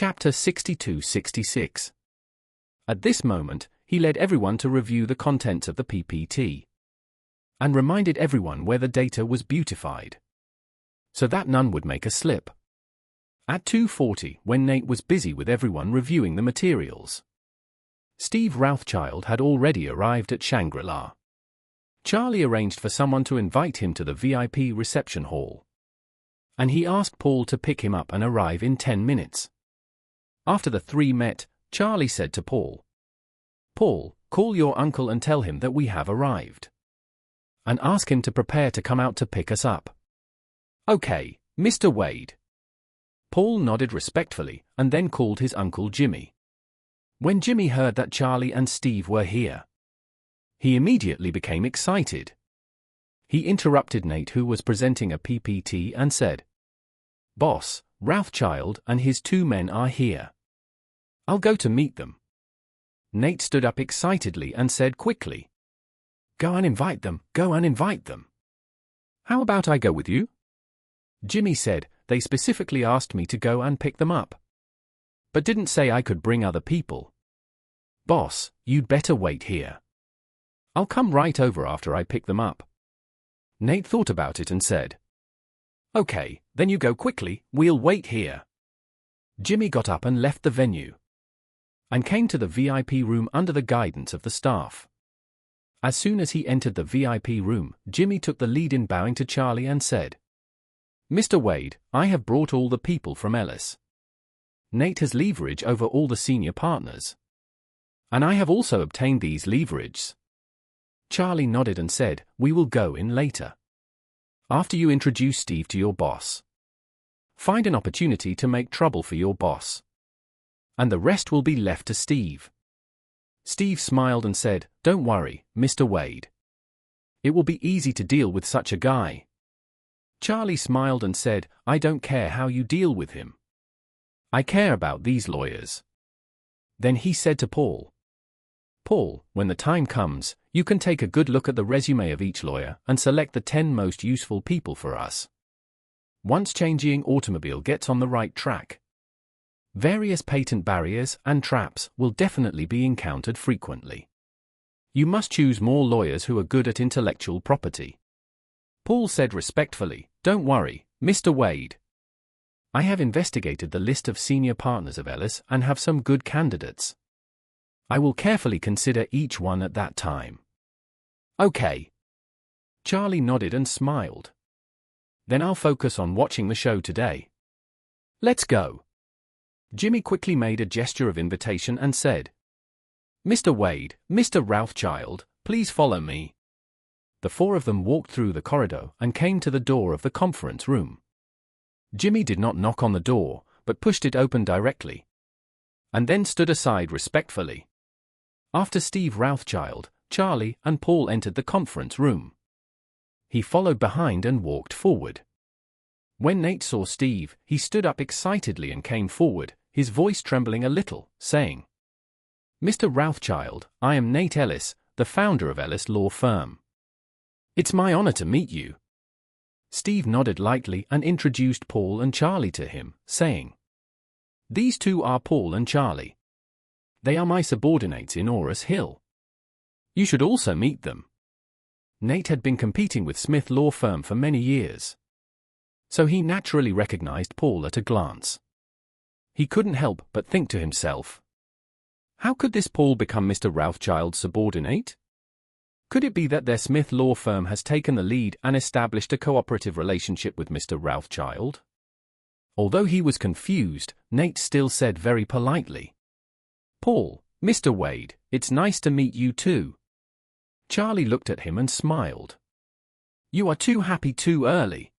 Chapter 62-66. At this moment, he led everyone to review the contents of the PPT and reminded everyone where the data was beautified, so that none would make a slip. At 2:40, when Nate was busy with everyone reviewing the materials, Steve Rothschild had already arrived at Shangri-La. Charlie arranged for someone to invite him to the VIP reception hall, and he asked Paul to pick him up and arrive in 10 minutes. After the three met, Charlie said to Paul, "Paul, call your uncle and tell him that we have arrived, and ask him to prepare to come out to pick us up." "Okay, Mr. Wade." Paul nodded respectfully and then called his uncle Jimmy. When Jimmy heard that Charlie and Steve were here, he immediately became excited. He interrupted Nate, who was presenting a PPT, and said, "Boss, Rothschild and his two men are here. I'll go to meet them." Nate stood up excitedly and said quickly, "Go and invite them, go and invite them." "How about I go with you?" Jimmy said, "They specifically asked me to go and pick them up, but didn't say I could bring other people." "Boss, you'd better wait here. I'll come right over after I pick them up." Nate thought about it and said, "Okay, then you go quickly, we'll wait here." Jimmy got up and left the venue and came to the VIP room under the guidance of the staff. As soon as he entered the VIP room, Jimmy took the lead in bowing to Charlie and said, "Mr. Wade, I have brought all the people from Ellis. Nate has leverage over all the senior partners, and I have also obtained these leverages." Charlie nodded and said, "We will go in later, after you introduce Steve to your boss. Find an opportunity to make trouble for your boss, and the rest will be left to Steve." Steve smiled and said, "Don't worry, Mr. Wade. It will be easy to deal with such a guy." Charlie smiled and said, "I don't care how you deal with him. I care about these lawyers." Then he said to Paul, "Paul, when the time comes, you can take a good look at the resume of each lawyer and select the 10 most useful people for us. Once Changing Automobile gets on the right track, various patent barriers and traps will definitely be encountered frequently. You must choose more lawyers who are good at intellectual property." Paul said respectfully, "Don't worry, Mr. Wade. I have investigated the list of senior partners of Ellis and have some good candidates. I will carefully consider each one at that time." "Okay." Charlie nodded and smiled. "Then I'll focus on watching the show today. Let's go." Jimmy quickly made a gesture of invitation and said, "Mr. Wade, Mr. Rothschild, please follow me." The four of them walked through the corridor and came to the door of the conference room. Jimmy did not knock on the door, but pushed it open directly, and then stood aside respectfully. After Steve Rothschild, Charlie, and Paul entered the conference room, he followed behind and walked forward. When Nate saw Steve, he stood up excitedly and came forward, his voice trembling a little, saying, "Mr. Rothschild, I am Nate Ellis, the founder of Ellis Law Firm. It's my honor to meet you." Steve nodded lightly and introduced Paul and Charlie to him, saying, "These two are Paul and Charlie. They are my subordinates in Oris Hill. You should also meet them." Nate had been competing with Smith Law Firm for many years, so he naturally recognized Paul at a glance. He couldn't help but think to himself, how could this Paul become Mr. Rothschild's subordinate? Could it be that their Smith Law Firm has taken the lead and established a cooperative relationship with Mr. Rothschild? Although he was confused, Nate still said very politely, "Paul, Mr. Wade, it's nice to meet you too." Charlie looked at him and smiled. "You are too happy too early."